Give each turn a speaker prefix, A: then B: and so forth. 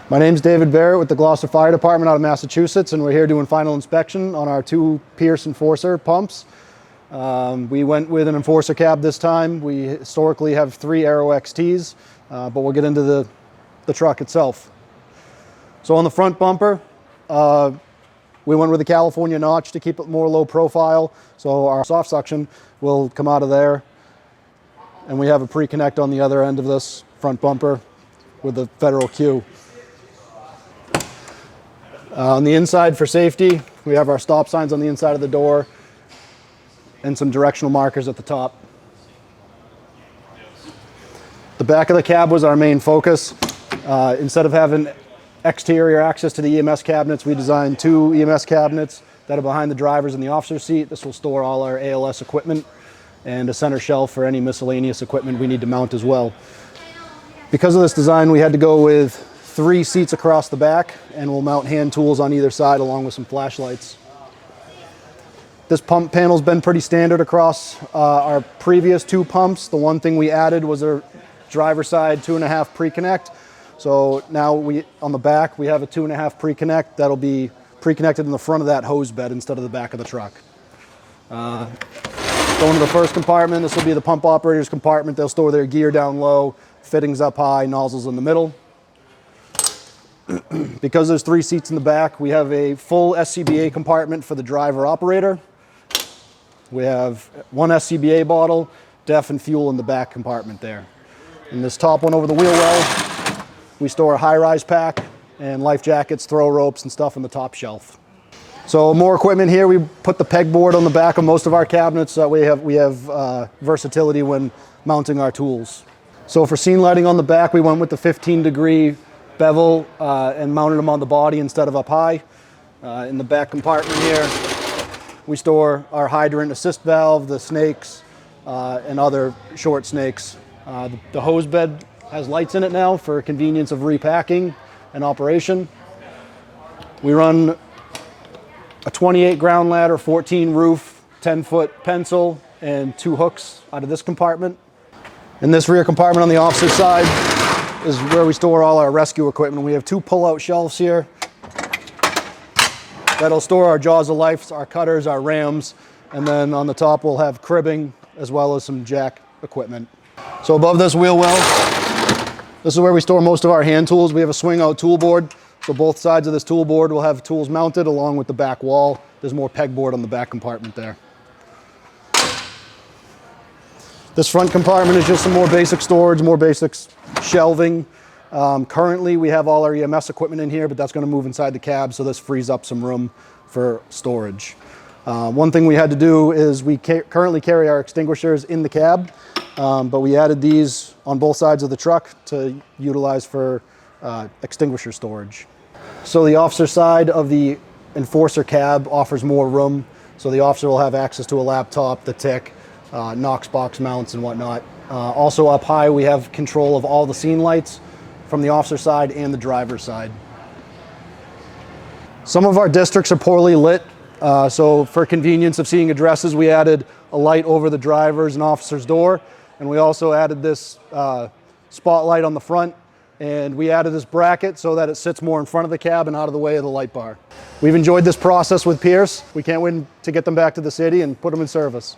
A: My name's David Barrett with the Gloucester Fire Department out of Massachusetts, and we're here doing final inspection on our two Pierce Enforcer pumps. We went with an Enforcer cab this time. We historically have 3 Aero XTs, but we'll get into the truck itself. So on the front bumper, we went with a California notch to keep it more low profile, so our soft suction will come out of there. And we have a pre-connect on the other end of this front bumper with the Federal Q. On the inside for safety, we have our stop signs on the inside of the door and some directional markers at the top. The back of the cab was our main focus. Instead of having exterior access to the EMS cabinets, we designed 2 EMS cabinets that are behind the driver's and the officer's seat. This will store all our ALS equipment and a center shelf for any miscellaneous equipment we need to mount as well. Because of this design, we had to go with 3 seats across the back, and we'll mount hand tools on either side along with some flashlights. This pump panel's been pretty standard across our previous 2 pumps. The one thing we added was a driver side 2.5 pre-connect. So now on the back, we have a 2.5 pre-connect that'll be pre-connected in the front of that hose bed instead of the back of the truck. Going to the first compartment, this will be the pump operator's compartment. They'll store their gear down low, fittings up high, nozzles in the middle. Because there's 3 seats in the back, we have a full SCBA compartment for the driver operator. We have 1 SCBA bottle, DEF and fuel in the back compartment there. In this top one over the wheel well, we store a high-rise pack and life jackets, throw ropes and stuff on the top shelf. So more equipment here. We put the pegboard on the back of most of our cabinets so that we have versatility when mounting our tools. So for scene lighting on the back, we went with the 15-degree bevel and mounted them on the body instead of up high. In the back compartment here, we store our hydrant assist valve, the snakes, and other short snakes. The hose bed has lights in it now for convenience of repacking and operation. We run a 28 ground ladder, 14 roof, 10-foot pencil, and 2 hooks out of this compartment. In this rear compartment on the officer's side is where we store all our rescue equipment. We have 2 pull-out shelves here that'll store our jaws of life, our cutters, our rams, and then on the top we'll have cribbing as well as some jack equipment. So above this wheel well, this is where we store most of our hand tools. We have a swing-out tool board, so both sides of this tool board will have tools mounted along with the back wall. There's more pegboard on the back compartment there. This front compartment is just some more basic storage, more basic shelving. Currently, we have all our EMS equipment in here, but that's going to move inside the cab, so this frees up some room for storage. One thing we had to do is we currently carry our extinguishers in the cab, but we added these on both sides of the truck to utilize for extinguisher storage. So the officer side of the Enforcer cab offers more room, so the officer will have access to a laptop, the tick, Knox box mounts and whatnot. Also up high, we have control of all the scene lights from the officer side and the driver's side. Some of our districts are poorly lit, so for convenience of seeing addresses, we added a light over the driver's and officer's door, and we also added this spotlight on the front, and we added this bracket so that it sits more in front of the cab and out of the way of the light bar. We've enjoyed this process with Pierce. We can't wait to get them back to the city and put them in service.